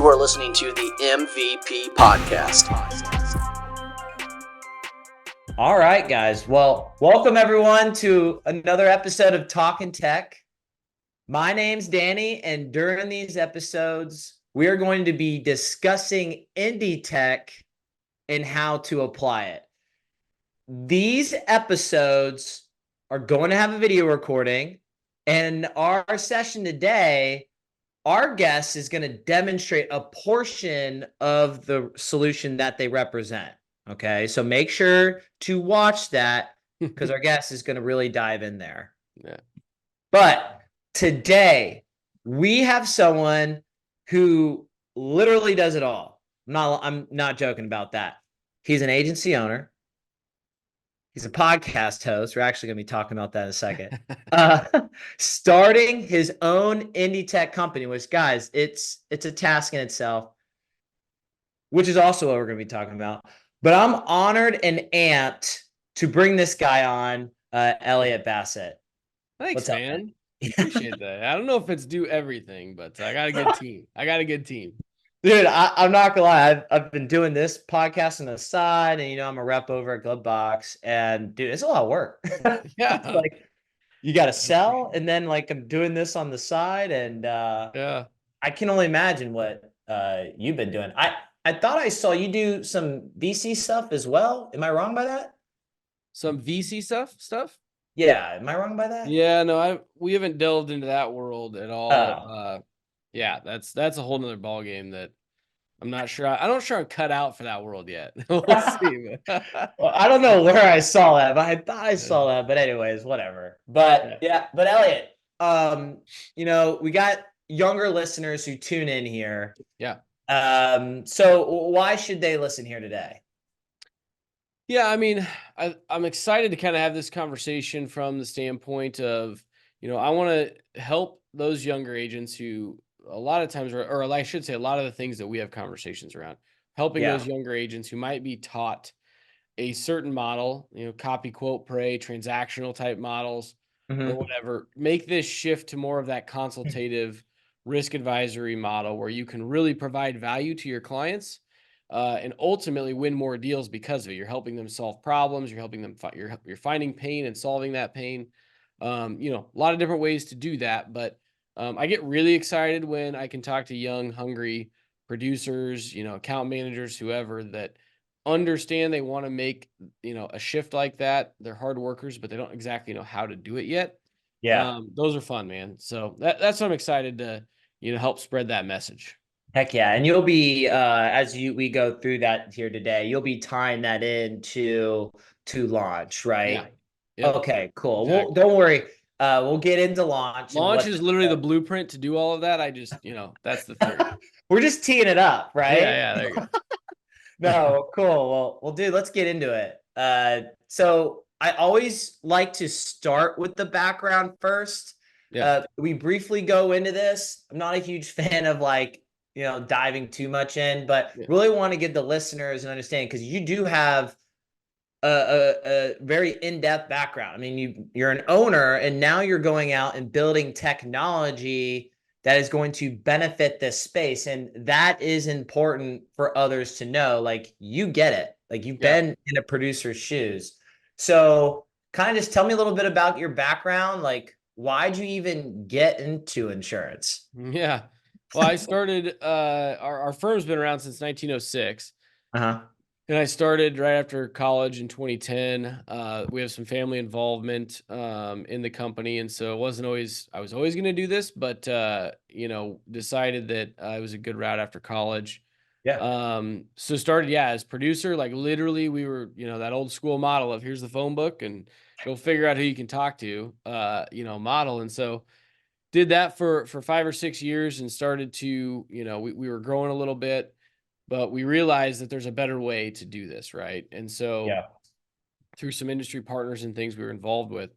You are listening to the MVP Podcast. All right, guys. Well, welcome everyone to another episode of Talkin Tech. My name's Danny, and during these episodes, we are going to be discussing indie tech and how to apply it. These episodes are going to have a video recording, and our session today, our guest is going to demonstrate a portion of the solution that they represent. Okay, so make sure to watch that because our guest is going to really dive in there. Yeah. But today we have someone who literally does it all. I'm not joking about that. He's an agency owner. He's a podcast host. We're actually going to be talking about that in a second. Starting his own indie tech company, which, guys, it's a task in itself, which is also what we're going to be talking about. But I'm honored and amped to bring this guy on, Elliot Bassett. Thanks, What's up, man. Appreciate that. I don't know if it's do everything, but I got a good team. Dude, I'm not gonna lie. I've been doing this podcast on the side, and I'm a rep over at Glovebox, and dude, it's a lot of work. Yeah, like you got to sell, and then like I'm doing this on the side, and yeah. I can only imagine what you've been doing. I thought I saw you do some VC stuff as well. Am I wrong by that? Some VC stuff. Yeah, am I wrong by that? Yeah, no, we haven't delved into that world at all. Oh. Yeah, that's a whole nother ball game that I'm not sure. I'm not sure I'm cut out for that world yet. We'll see. Well, I don't know where I saw that, but I thought I saw that. But anyways, whatever. But yeah, but Elliot, we got younger listeners who tune in here. Yeah. So why should they listen here today? Yeah, I mean, I'm excited to kind of have this conversation from the standpoint of, I want to help those younger agents who a lot of times, or I should say a lot of the things that we have conversations around, helping those younger agents who might be taught a certain model, copy, quote, pray, transactional type models, or whatever, make this shift to more of that consultative risk advisory model where you can really provide value to your clients. And ultimately win more deals because of it. You're helping them solve problems. You're helping them. You're finding pain and solving that pain. A lot of different ways to do that. But I get really excited when I can talk to young, hungry producers, account managers, whoever that understand they want to make a shift like that. They're hard workers, but they don't exactly know how to do it yet. Yeah, those are fun, man. So that's what I'm excited to help spread that message. Heck yeah. And you'll be, we go through that here today, you'll be tying that in to launch, right? Yeah. Yep. Okay, cool. Exactly. Well, don't worry. We'll get into launch. Launch is literally the blueprint to do all of that. I just, that's the theory. We're just teeing it up, right? Yeah, there you go. No, cool. Well, dude, let's get into it. So I always like to start with the background first. Yeah. We briefly go into this. I'm not a huge fan of diving too much in, but really want to give the listeners an understanding because you do have a very in-depth background. I mean, you're an owner, and now you're going out and building technology that is going to benefit this space, and that is important for others to know. Like, you get it. Like, you've been in a producer's shoes. So kind of just tell me a little bit about your background. Like, why'd you even get into insurance? Yeah. Well, I started, our firm's been around since 1906. And I started right after college in 2010. We have some family involvement in the company. And so I was always going to do this, but, decided that it was a good route after college. Yeah. So started, as producer, like literally we were, that old school model of here's the phone book and go figure out who you can talk to, model. And so did that for 5 or 6 years and started to, we were growing a little bit, but we realized that there's a better way to do this. Right. And so through some industry partners and things we were involved with,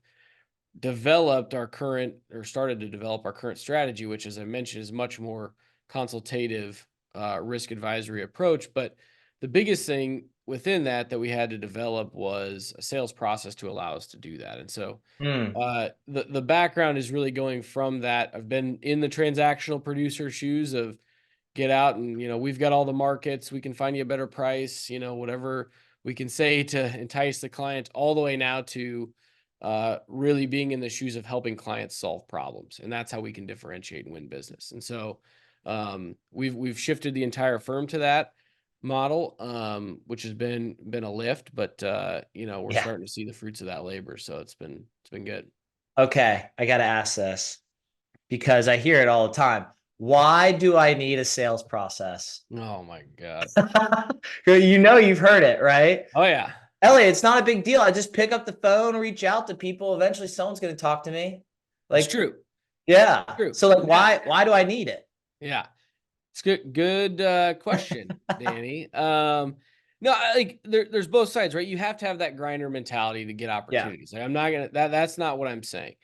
started to develop our current strategy, which, as I mentioned, is much more consultative risk advisory approach. But the biggest thing within that we had to develop was a sales process to allow us to do that. And so the background is really going from that. I've been in the transactional producer shoes of get out and, we've got all the markets, we can find you a better price, whatever we can say to entice the client, all the way now to really being in the shoes of helping clients solve problems. And that's how we can differentiate and win business. And so we've shifted the entire firm to that model, which has been a lift, but we're Yeah. starting to see the fruits of that labor. So it's been good. Okay. I got to ask this because I hear it all the time. Why do I need a sales process? Oh my God. You've heard it, right? Oh yeah. Elliot, it's not a big deal. I just pick up the phone, reach out to people. Eventually someone's going to talk to me. It's true. Yeah. True. So why do I need it? Yeah. It's good question, Danny. No, there's both sides, right? You have to have that grinder mentality to get opportunities. Like, I'm not gonna that's not what I'm saying.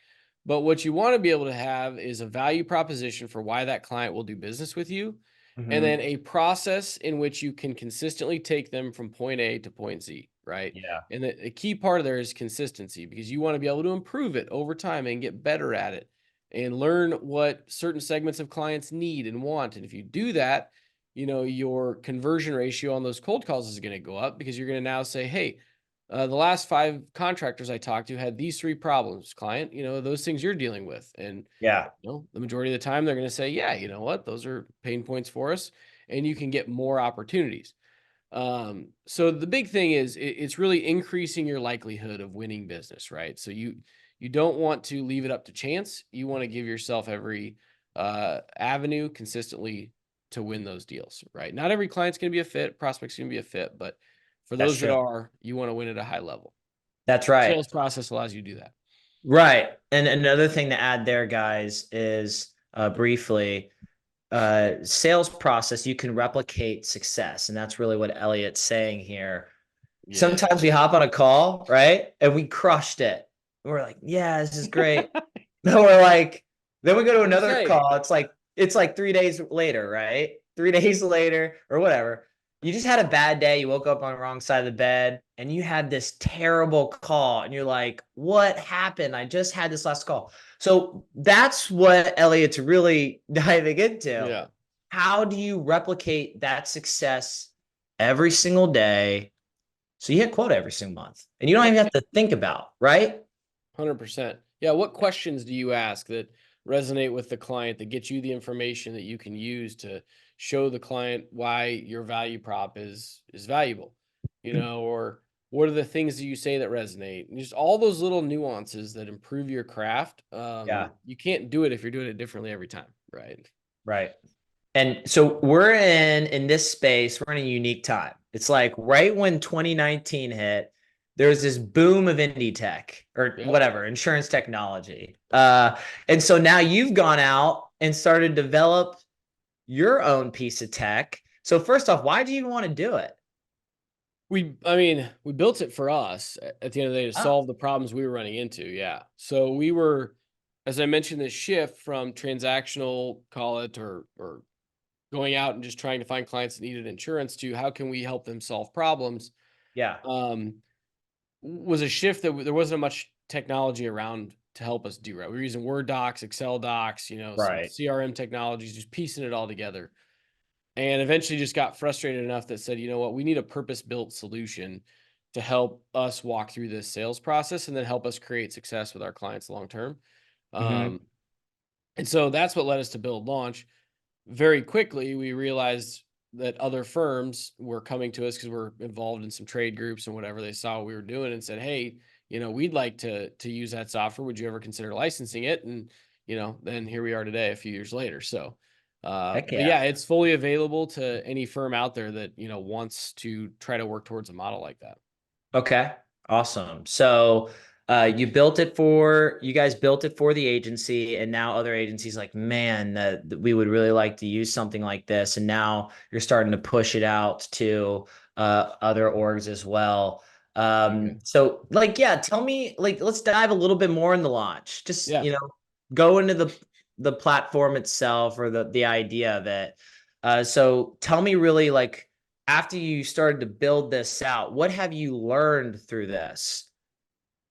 But what you want to be able to have is a value proposition for why that client will do business with you, and then a process in which you can consistently take them from point A to point Z, right? Yeah. And the key part of there is consistency, because you want to be able to improve it over time and get better at it and learn what certain segments of clients need and want. And if you do that, your conversion ratio on those cold calls is going to go up, because you're going to now say, hey, the last 5 contractors I talked to had these 3 problems, client, those things you're dealing with. And Yeah. the majority of the time they're going to say, yeah, you know what, those are pain points for us, and you can get more opportunities. So the big thing is it's really increasing your likelihood of winning business, right? So you don't want to leave it up to chance. You want to give yourself every avenue consistently to win those deals, right? Not every client's going to be a fit, prospect's going to be a fit, but for those that are, you want to win at a high level. That's right. Sales process allows you to do that. Right. And another thing to add there, guys, is briefly, sales process, you can replicate success. And that's really what Elliot's saying here. Yeah. Sometimes we hop on a call, right? And we crushed it. We're like, yeah, this is great. Then then we go to another call. It's like 3 days later, right? 3 days later or whatever. You just had a bad day. You woke up on the wrong side of the bed and you had this terrible call and you're like, what happened? I just had this last call. So that's what Elliot's really diving into. Yeah. How do you replicate that success every single day? So you hit quota every single month and you don't even have to think about, right? 100%. Yeah. What questions do you ask that resonate with the client, that get you the information that you can use to show the client why your value prop is valuable, or what are the things that you say that resonate, and just all those little nuances that improve your craft. You can't do it if you're doing it differently every time. Right. Right. And so we're in this space, we're in a unique time. It's like right when 2019 hit, there was this boom of indie tech or whatever, insurance technology. And so now you've gone out and started to develop your own piece of tech. So first off, why do you even want to do it? We built it for us at the end of the day to solve the problems we were running into. Yeah. So we were, as I mentioned, this shift from transactional, call it, or going out and just trying to find clients that needed insurance, to how can we help them solve problems? Yeah. Was a shift that there wasn't much technology around to help us do, right? We were using Word docs, Excel docs, some CRM technologies, just piecing it all together. And eventually just got frustrated enough that said, you know what, we need a purpose-built solution to help us walk through this sales process and then help us create success with our clients long-term. And so that's what led us to build Launch. Very quickly, we realized that other firms were coming to us because we're involved in some trade groups and whatever. They saw what we were doing and said, hey, we'd like to use that software. Would you ever consider licensing it? And, then here we are today, a few years later. So, but yeah, it's fully available to any firm out there that, wants to try to work towards a model like that. Okay. Awesome. So, you guys built it for the agency, and now other agencies like, man, we would really like to use something like this. And now you're starting to push it out to other orgs as well. So tell me, let's dive a little bit more in the launch. Just, go into the platform itself or the idea of it. So tell me really, after you started to build this out, what have you learned through this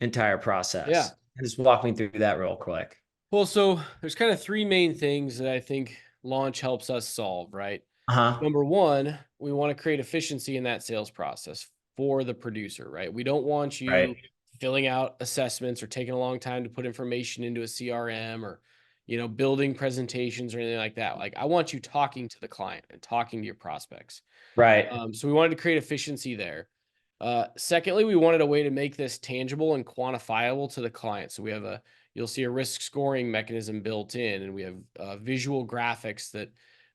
entire process? Yeah. Just walk me through that real quick. Well, so there's kind of 3 main things that I think Launch helps us solve, right? Uh-huh. Number one, we want to create efficiency in that sales process for the producer, right? We don't want Right. you filling out assessments or taking a long time to put information into a CRM or, building presentations or anything like that. Like, I want you talking to the client and talking to your prospects. Right. So we wanted to create efficiency there. Secondly, we wanted a way to make this tangible and quantifiable to the client. So you'll see a risk scoring mechanism built in, and we have visual graphics that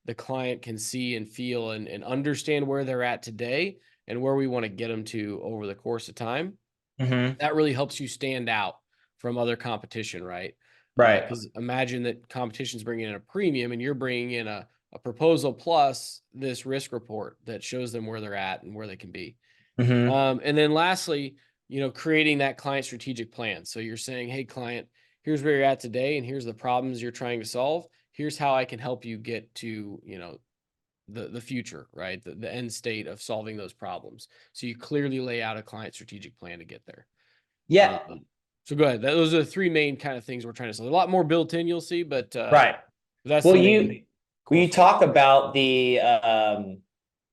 the client can see and feel and understand where they're at today and where we want to get them to over the course of time. Mm-hmm. That really helps you stand out from other competition, right? Right. Because imagine that competition's bringing in a premium and you're bringing in a proposal plus this risk report that shows them where they're at and where they can be. Mm-hmm. And then lastly, creating that client strategic plan. So you're saying, hey, client, here's where you're at today, and here's the problems you're trying to solve. Here's how I can help you get to, the future, right? The end state of solving those problems. So you clearly lay out a client strategic plan to get there. Yeah. So go ahead. Those are the three main kind of things we're trying to solve. A lot more built in, you'll see, but Right. that's Well, the main core you focus. talk about the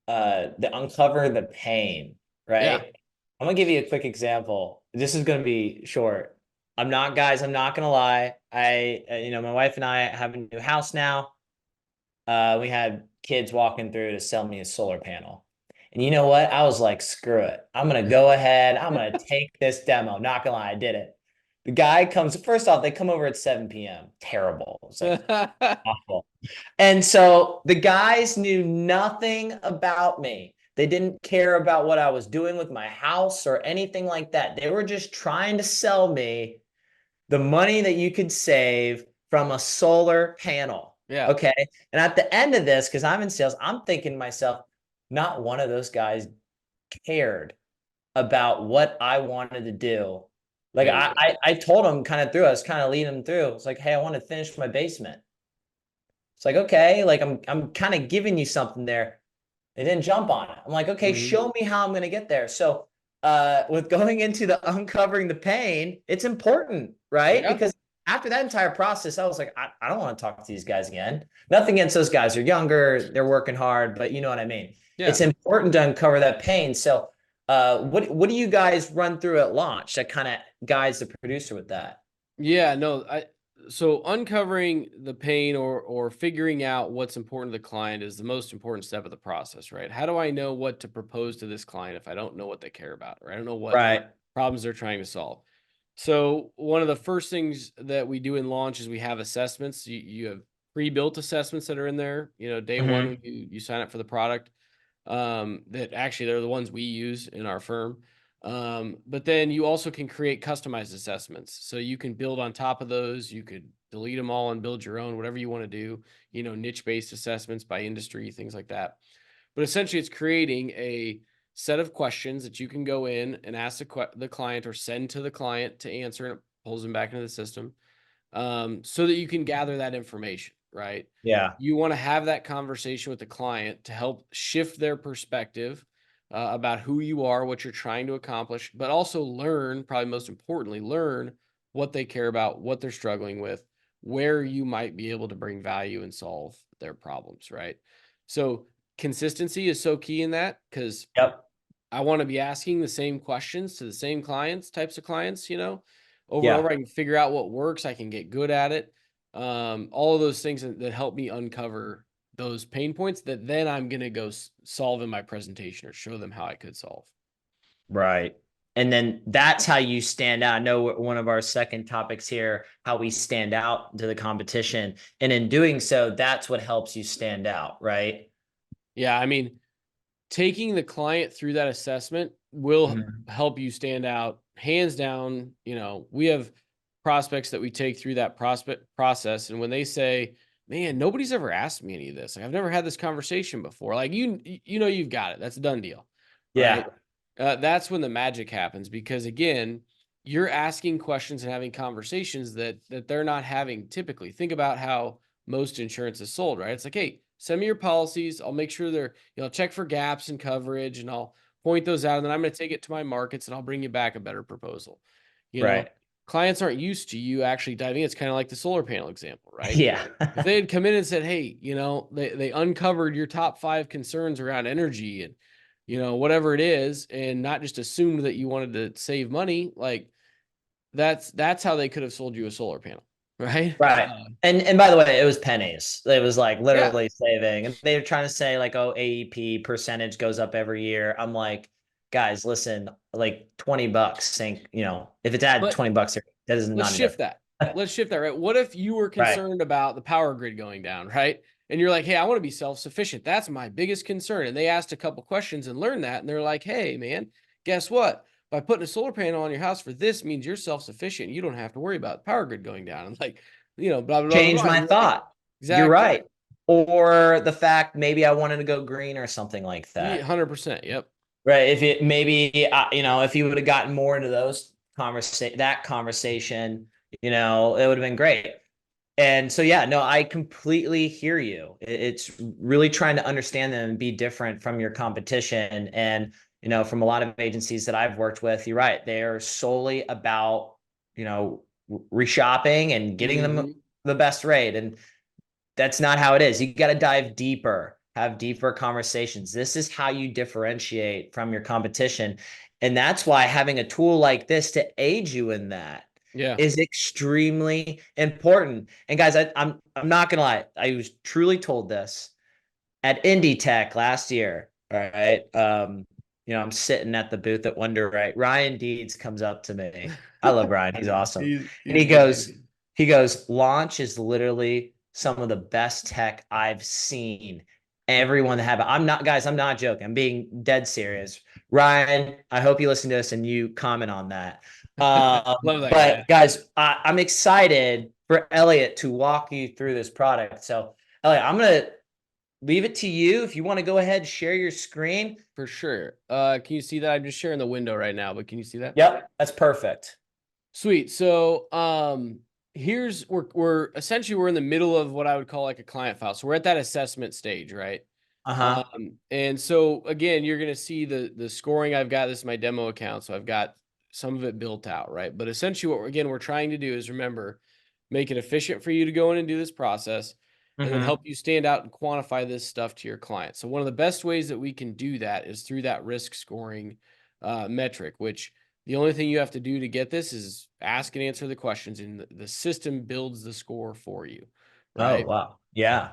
uncover the pain, Yeah. right? I'm gonna give you a quick example. This is gonna be short. I'm not gonna lie. My wife and I have a new house now. We had kids walking through to sell me a solar panel. And you know what? I was like, screw it. I'm gonna go ahead. I'm gonna take this demo. Not gonna lie, I did it. The guy comes, first off, they come over at 7 p.m. Terrible. It's like awful. And so the guys knew nothing about me. They didn't care about what I was doing with my house or anything like that. They were just trying to sell me the money that you could save from a solar panel. Yeah. Okay. And at the end of this, because I'm in sales, I'm thinking to myself, not one of those guys cared about what I wanted to do. Like Bingo. I told them kind of through, I was kind of leading them through. It's like, hey, I want to finish my basement. It's like, okay, like I'm kind of giving you something there. They didn't jump on it. I'm like, okay, show me how I'm going to get there. So with going into the uncovering the pain, it's important, right? Yeah. Because after that entire process, I was like, I don't want to talk to these guys again. Nothing against those guys. They're younger, they're working hard, but you know what I mean? Yeah. It's important to uncover that pain. So what do you guys run through at launch that kind of guides the producer with that? Yeah, no, so uncovering the pain or figuring out what's important to the client is the most important step of the process, right? How do I know what to propose to this client if I don't know what they care about, or I don't know what Right. problems they're trying to solve? So one of the first things that we do in launch is we have assessments. You have pre-built assessments that are in there, day one when you sign up for the product. That actually they're the ones we use in our firm. But then you also can create customized assessments. So you can build on top of those. You could delete them all and build your own, whatever you want to do, niche-based assessments by industry, things like that. But essentially it's creating a set of questions that you can go in and ask the client or send to the client to answer, and it pulls them back into the system, so that you can gather that information, right? Yeah. You want to have that conversation with the client to help shift their perspective about who you are, what you're trying to accomplish, but also learn, probably most importantly, learn what they care about, what they're struggling with, where you might be able to bring value and solve their problems, right? So consistency is so key in that, because Yep. I want to be asking the same questions to the same types of clients, over and Yeah. over. I can figure out what works. I can get good at it. All of those things that help me uncover those pain points that then I'm going to go solve in my presentation or show them how I could solve. Right. And then that's how you stand out. I know one of our second topics here, how we stand out to the competition. And in doing so, that's what helps you stand out, right? Yeah. I mean, taking the client through that assessment will Mhm. help you stand out hands down. We have prospects that we take through that prospect process. And when they say, man, nobody's ever asked me any of this, like, I've never had this conversation before. Like, you've got it. That's a done deal. Right. Yeah. That's when the magic happens, because again, you're asking questions and having conversations that they're not having typically. Think about how most insurance is sold, right? It's like, hey, send me your policies. I'll make sure they're, check for gaps in coverage, and I'll point those out. And then I'm going to take it to my markets and I'll bring you back a better proposal. Right. clients aren't used to you actually diving in. It's kind of like the solar panel example, right? Yeah. If they had come in and said, hey, they uncovered your top 5 concerns around energy and, whatever it is, and not just assumed that you wanted to save money, like that's how they could have sold you a solar panel, right? Right. And by the way, it was pennies. It was like Yeah. literally saving. And they were trying to say like, oh, AEP percentage goes up every year. I'm like, guys, listen, like $20. Think, if it's at But $20, that is let's not a shift difference. that. Let's shift that, right? What if you were Right. concerned about the power grid going down, right? And you're like, hey, I want to be self-sufficient. That's my biggest concern. And they asked a couple questions and learned that. And they're like, hey, man, guess what? By putting a solar panel on your house for this means you're self-sufficient. You don't have to worry about the power grid going down. And like, blah, blah, blah, Change blah. my You're like, thought. You're exactly. right. Or the fact maybe I wanted to go green or something like Yeah, that. 100%. Yep. Right. If it maybe, if you would have gotten more into that conversation, it would have been great. And so, yeah, no, I completely hear you. It's really trying to understand them and be different from your competition. And, from a lot of agencies that I've worked with, you're right. They are solely about, reshopping and getting them the best rate. And that's not how it is. You got to dive deeper, have deeper conversations. This is how you differentiate from your competition. And that's why having a tool like this to aid you in that is extremely important. And guys, I'm not gonna lie, I was truly told this at Indie Tech last year. All right. I'm sitting at the booth at Wonder, right? Ryan Deeds comes up to me. I love Ryan, he's awesome. And he goes, launch is literally some of the best tech I've seen. Everyone that have it. I'm not joking. I'm being dead serious. Ryan, I hope you listen to this and you comment on that. Love that But guy. guys, I'm excited for Elliot to walk you through this product. So Elliot, I'm going to leave it to you. If you want to go ahead and share your screen. For sure. Can you see that? I'm just sharing the window right now, but can you see that? Yep, that's perfect. Sweet. So we're essentially we're in the middle of what I would call like a client file. So we're at that assessment stage, right? Uh-huh. And so again, you're gonna see the scoring I've got. This is my demo account, so I've got some of it built out, right? But essentially what we're trying to do is remember, make it efficient for you to go in and do this process, and then help you stand out and quantify this stuff to your client. So one of the best ways that we can do that is through that risk scoring metric, which the only thing you have to do to get this is ask and answer the questions, and the system builds the score for you, right? Oh, wow. Yeah.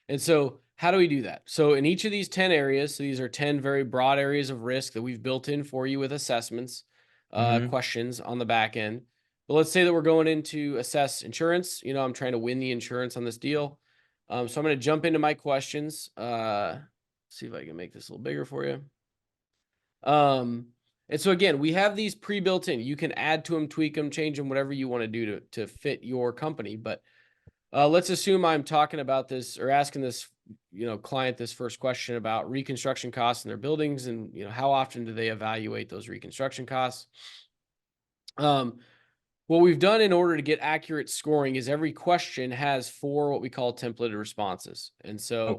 And so how do we do that? So in each of these 10 areas, so these are 10 very broad areas of risk that we've built in for you with assessments, questions on the back end. But let's say that we're going in to assess insurance. I'm trying to win the insurance on this deal. So I'm going to jump into my questions. See if I can make this a little bigger for you. And so again, we have these pre-built in. You can add to them, tweak them, change them, whatever you want to do to fit your company. But let's assume I'm talking about this or asking this, client this first question about reconstruction costs in their buildings, and how often do they evaluate those reconstruction costs? What we've done in order to get accurate scoring is every question has 4 what we call templated responses. And so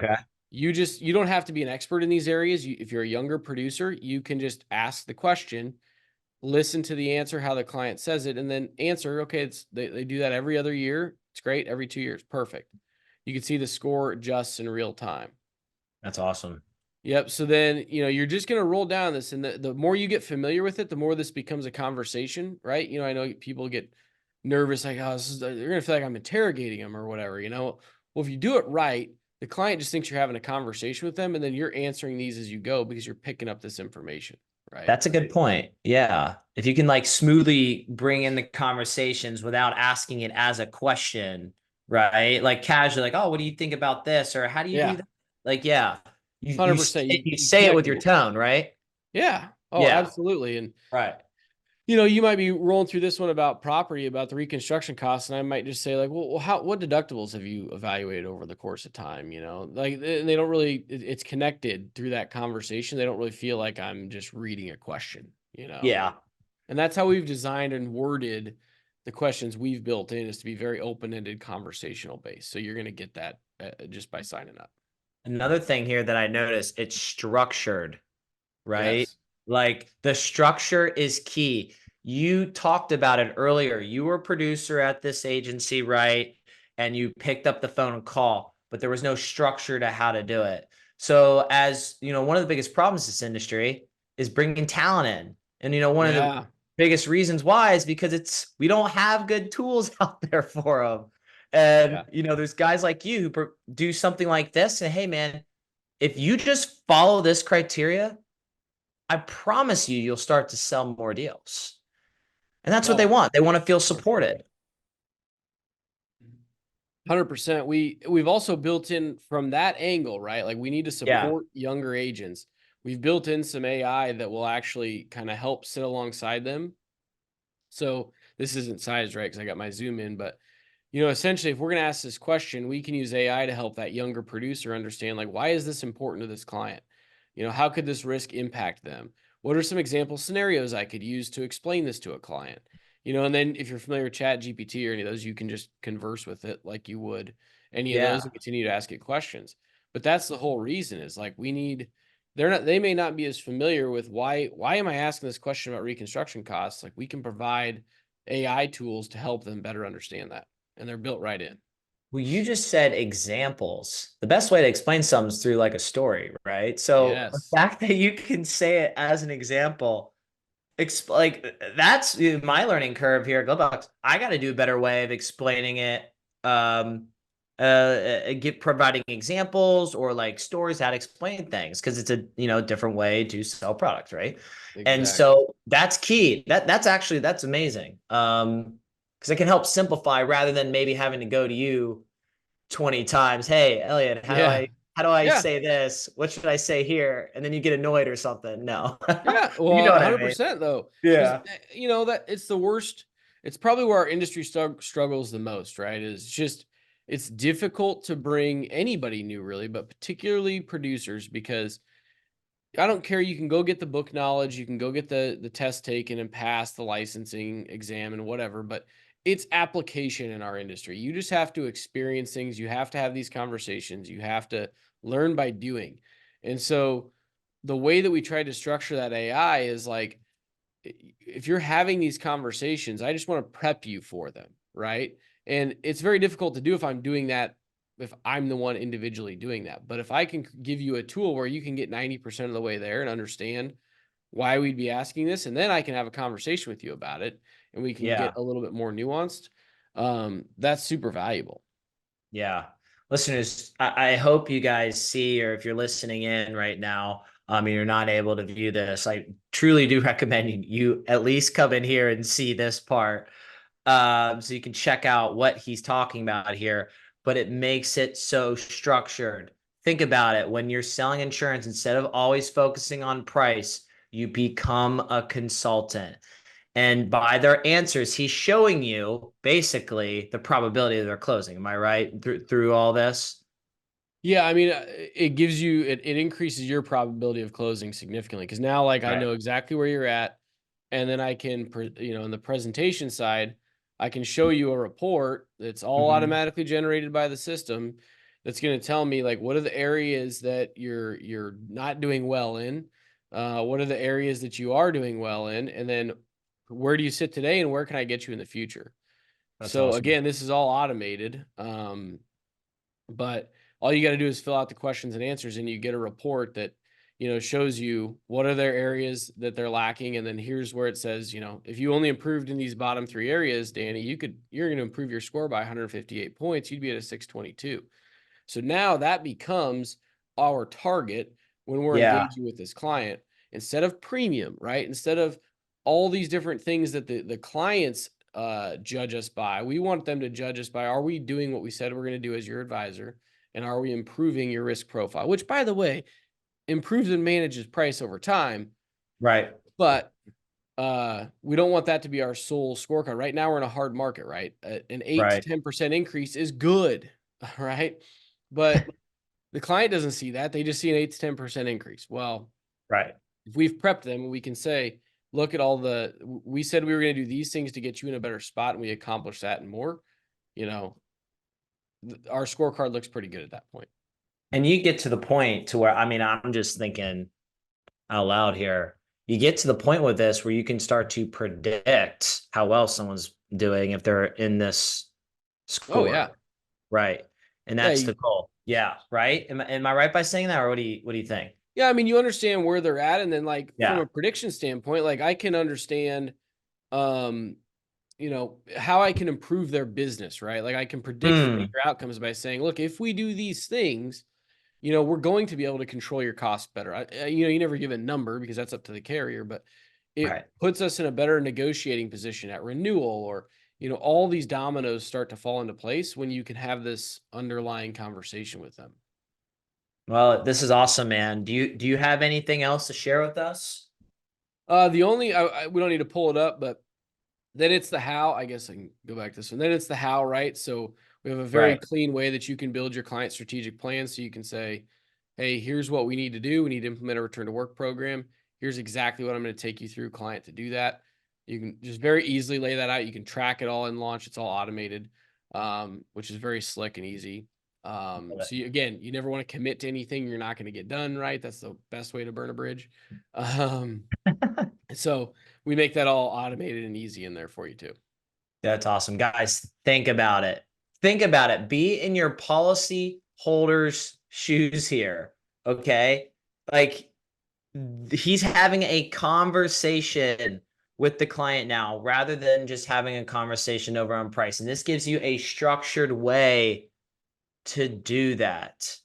you don't have to be an expert in these areas. If you're a younger producer, you can just ask the question, listen to the answer, how the client says it, and then answer. Okay, they do that every other year. It's great. Every 2 years. Perfect. You can see the score adjusts in real time. That's awesome. Yep. So then, you're just going to roll down this, and the more you get familiar with it, the more this becomes a conversation, right? I know people get nervous, like, oh, they're going to feel like I'm interrogating them or whatever, Well, if you do it right, the client just thinks you're having a conversation with them, and then you're answering these as you go because you're picking up this information, right? That's a good point. Yeah. If you can like smoothly bring in the conversations without asking it as a question, right? Like casually, like, oh, what do you think about this? Or how do you do that? Like, yeah. You 100%. you say it with your tone, right? Yeah. Oh, yeah. Absolutely. And right. You might be rolling through this one about property, about the reconstruction costs, and I might just say like, well, what deductibles have you evaluated over the course of time? Like they don't really, it's connected through that conversation. They don't really feel like I'm just reading a question, Yeah. And that's how we've designed and worded the questions we've built in, is to be very open-ended, conversational based. So you're going to get that just by signing up. Another thing here that I noticed, it's structured, right? Yes. Like the structure is key. you talked about it earlier. You were a producer at this agency, right? And you picked up the phone and call, but there was no structure to how to do it. So as you know, one of the biggest problems in this industry is bringing talent in. And one of the Yeah. biggest reasons why is because we don't have good tools out there for them. And Yeah. there's guys like you who do something like this and hey man, if you just follow this criteria, I promise you'll start to sell more deals. And that's what they No, want. They want to feel 100%. supported. 100%. We've also built in from that angle, right? Like we need to Yeah. support younger agents. We've built in some AI that will actually kind of help sit alongside them. So this isn't sized right because I got my zoom in, but essentially, if we're going to ask this question, we can use AI to help that younger producer understand, like, why is this important to this client? How could this risk impact them? What are some example scenarios I could use to explain this to a client? And then if you're familiar with Chat GPT or any of those, you can just converse with it like you would any of Yeah. those and continue to ask it questions. But that's the whole reason is like they may not be as familiar with why am I asking this question about reconstruction costs? Like we can provide AI tools to help them better understand that. And they're built right in. Well, you just said examples. The best way to explain something is through like a story, right? So the Yes. fact that you can say it as an example, like that's my learning curve here at Glowbox. I got to do a better way of explaining it. Providing examples or like stories how to explain things because it's a different way to sell products, right? And Exactly. so that's key. That's amazing. Because it can help simplify rather than maybe having to go to you 20 times. Hey, Elliot, Yeah. how do I Yeah. say this? What should I say here? And then you get annoyed or something. No. Yeah. You Well, know what I mean? 100% though. Because, Yeah. that it's the worst. It's probably where our industry struggles the most, right? It's difficult to bring anybody new, really, but particularly producers, because I don't care. You can go get the book knowledge, you can go get the test taken and pass the licensing exam and whatever, but it's application in our industry. You just have to experience things. You have to have these conversations. You have to learn by doing. And so the way that we try to structure that AI is like, if you're having these conversations, I just want to prep you for them, right? And it's very difficult to do if I'm doing that, if I'm the one individually doing that. But if I can give you a tool where you can get 90% of the way there and understand why we'd be asking this, and then I can have a conversation with you about it and we can get Yeah. a little bit more nuanced, that's super valuable. Yeah. Listeners, I hope you guys see, or if you're listening in right now, you're not able to view this. I truly do recommend you at least come in here and see this part. So you can check out what he's talking about here, but it makes it so structured. Think about it. When you're selling insurance, instead of always focusing on price, you become a consultant. And by their answers, he's showing you basically the probability of their closing. Am I right through all this? Yeah, I mean, it gives you it increases your probability of closing significantly because now, like, I Right. know exactly where you're at, and then I can, in the presentation side, I can show you a report that's all Mhm. automatically generated by the system that's going to tell me like what are the areas that you're not doing well in, what are the areas that you are doing well in, and then where do you sit today, and where can I get you in the future? That's So awesome. again, this is all automated. But all you got to do is fill out the questions and answers, and you get a report that shows you what are their areas that they're lacking, and then here's where it says, if you only improved in these bottom three areas, Danny, you're going to improve your score by 158 points. You'd be at a 622. So now that becomes our target when we're Yeah. engaging with this client instead of premium, right? Instead of all these different things that the clients judge us by. We want them to judge us by, are we doing what we said we're going to do as your advisor? And are we improving your risk profile? Which, by the way, improves and manages price over time. Right. But we don't want that to be our sole scorecard. Right now, we're in a hard market, right? An 8 to Right. 10% increase is good, right? But the client doesn't see that. They just see an 8 to 10% increase. Well, Right. if we've prepped them, we can say, look at we said we were going to do these things to get you in a better spot, and we accomplished that and more. You know, our scorecard looks pretty good at that point. And you get to the point to where, I'm just thinking out loud here. you get to the point with this where you can start to predict how well someone's doing if they're in this Oh score. yeah. Right. And Yeah. that's the goal. Yeah. Right. Am I right by saying that, or what do you think? Yeah. I mean, you understand where they're at. And then like from Yeah. a prediction standpoint, like I can understand, um, how I can improve their business, right? Like I can predict Hmm. future outcomes by saying, look, if we do these things, we're going to be able to control your costs better. You never give a number because that's up to the carrier, but it Right. puts us in a better negotiating position at renewal, or, all these dominoes start to fall into place when you can have this underlying conversation with them. Well, this is awesome, man. Do you have anything else to share with us? The only, we don't need to pull it up, but then it's the how. I guess I can go back to this one. Then it's the how, right? So we have a very Right. clean way that you can build your client strategic plan. So you can say, hey, here's what we need to do. We need to implement a return to work program. Here's exactly what I'm going to take you through, client, to do that. You can just very easily lay that out. You can track it all in launch. It's all automated, which is very slick and easy. So again, you never want to commit to anything you're not going to get done, right? That's the best way to burn a bridge. So we make that all automated and easy in there for you too. That's awesome. Guys, think about it. Think about it. Be in your policy holder's shoes here. Okay. Like, he's having a conversation with the client now rather than just having a conversation over on price. And this gives you a structured way to do that.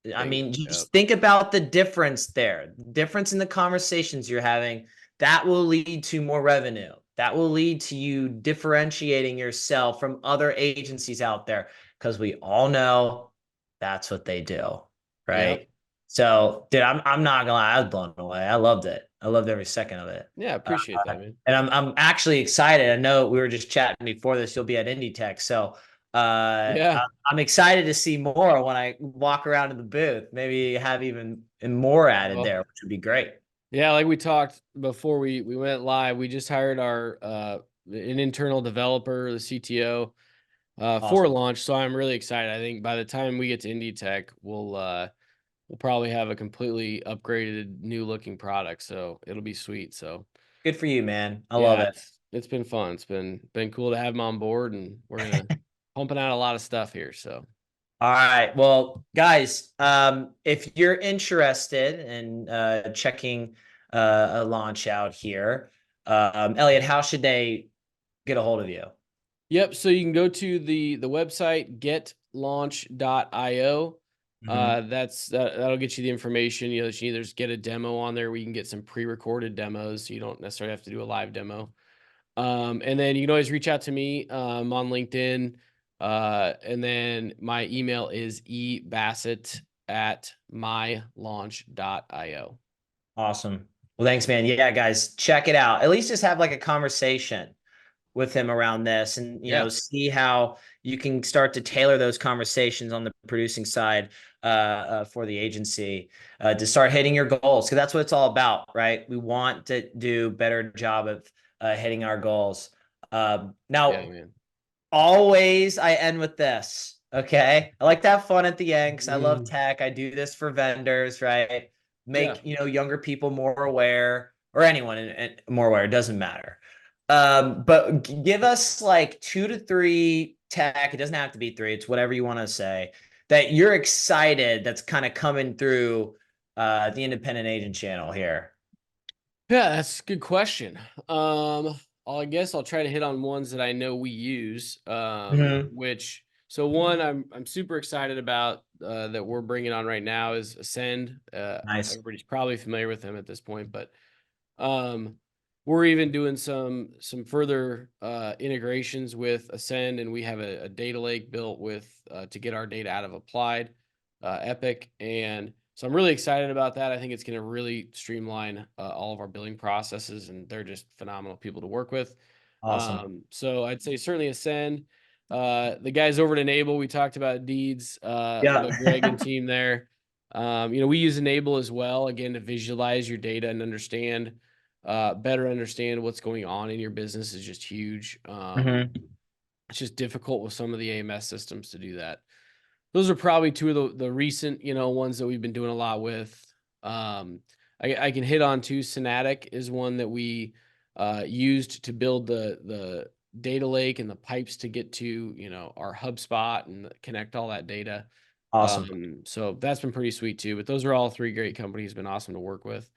I Bingo. mean, Yep. just think about the difference there. Difference in the conversations you're having. That will lead to more revenue. That will lead to you differentiating yourself from other agencies out there, because we all know that's what they do, Yep. right? So, dude, I'm not gonna lie, I was blown away. I loved it. I loved every second of it. Yeah. Appreciate that, man. And I'm actually excited. I know we were just chatting before this. You'll be at Indie Tech, so Yeah. I'm excited to see more when I walk around in the booth. Maybe have even more added Well, there, which would be great. yeah, like we talked before we went live, we just hired our an internal developer, the CTO, for Awesome. launch. So I'm really excited. I think by the time we get to Indie Tech, we'll probably have a completely upgraded, new looking product. So it'll be sweet. So Good for you, man. I love yeah, it. it's been fun. It's been cool to have him on board, and we're gonna pumping out a lot of stuff here. So All right. Well, guys, if you're interested in checking a launch out here, Elliot, how should they get a hold of you? yep. So you can go to the website getlaunch.io. Mhm. That'll get you the information. You can either just get a demo on there. We can get some pre-recorded demos, so you don't necessarily have to do a live demo. And then you can always reach out to me on LinkedIn. And then my email is ebassett@mylaunch.io. Awesome. Well, thanks, man. Yeah, guys, check it out. At least just have like a conversation with him around this, and Yeah. see how you can start to tailor those conversations on the producing side for the agency to start hitting your goals, because that's what it's all about, right? We want to do a better job of hitting our goals. Yeah, Now, man. always I end with this. Okay. I like to have fun at the end because I love Mm. tech. I do this for vendors, right? Yeah. Make, younger people more aware, or anyone more aware. It doesn't matter. But give us like 2 to 3 tech. It doesn't have to be three. It's whatever you want to say that you're excited that's kind of coming through the independent agent channel here. Yeah, that's a good question. I guess I'll try to hit on ones that I know we use. Mhm. Which so one I'm super excited about that we're bringing on right now is Ascend. Nice. Everybody's probably familiar with them at this point, but um, we're even doing some further integrations with Ascend, and we have a data lake built with to get our data out of Applied Epic, and so I'm really excited about that. I think it's going to really streamline all of our billing processes, and they're just phenomenal people to work with. Awesome. So I'd say certainly Ascend. The guys over at Enable, we talked about Deeds, Yeah. but Greg and team there. We use Enable as well, again, to visualize your data and better understand what's going on in your business is just huge. Mhm. It's just difficult with some of the AMS systems to do that. Those are probably two of the recent, ones that we've been doing a lot with. I can hit on too. Synatic is one that we used to build the data lake and the pipes to get to, our HubSpot and connect all that data. Awesome. So that's been pretty sweet too. But those are all 3 great companies. Been awesome to work with.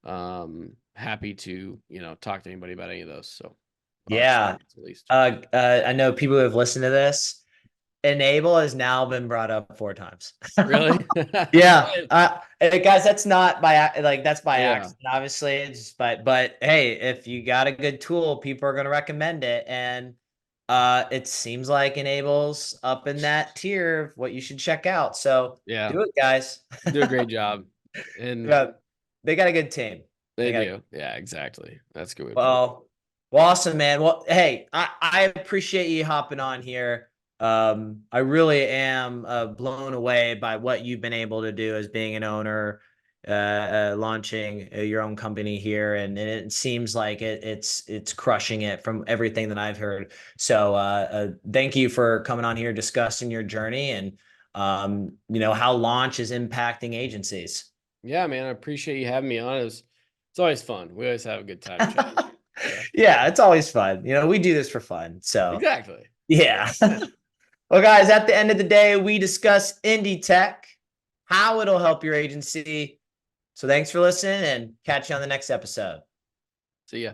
Happy to, talk to anybody about any of those. So Yeah. at least. I know people who have listened to this. Enable has now been brought up 4 times. Really? Yeah. Guys, that's not that's by Yeah. accident, obviously. It's but hey, if you got a good tool, people are going to recommend it. And it seems like Enable's up in that tier of what you should check out. So Yeah. do it, guys. Do a great job. And Yeah, they got a good team. they do. Yeah, exactly. That's a good way to put it. Well, awesome, man. Well, hey, I appreciate you hopping on here. I really am blown away by what you've been able to do as being an owner, launching your own company here, and it seems like it's crushing it from everything that I've heard. So, thank you for coming on here, discussing your journey, and how launch is impacting agencies. Yeah, man. I appreciate you having me on. It's always fun. We always have a good time chatting. Yeah, it's always fun. We do this for fun. So Exactly. yeah. Well, guys, at the end of the day, we discuss indie tech, how it'll help your agency. So thanks for listening, and catch you on the next episode. See ya.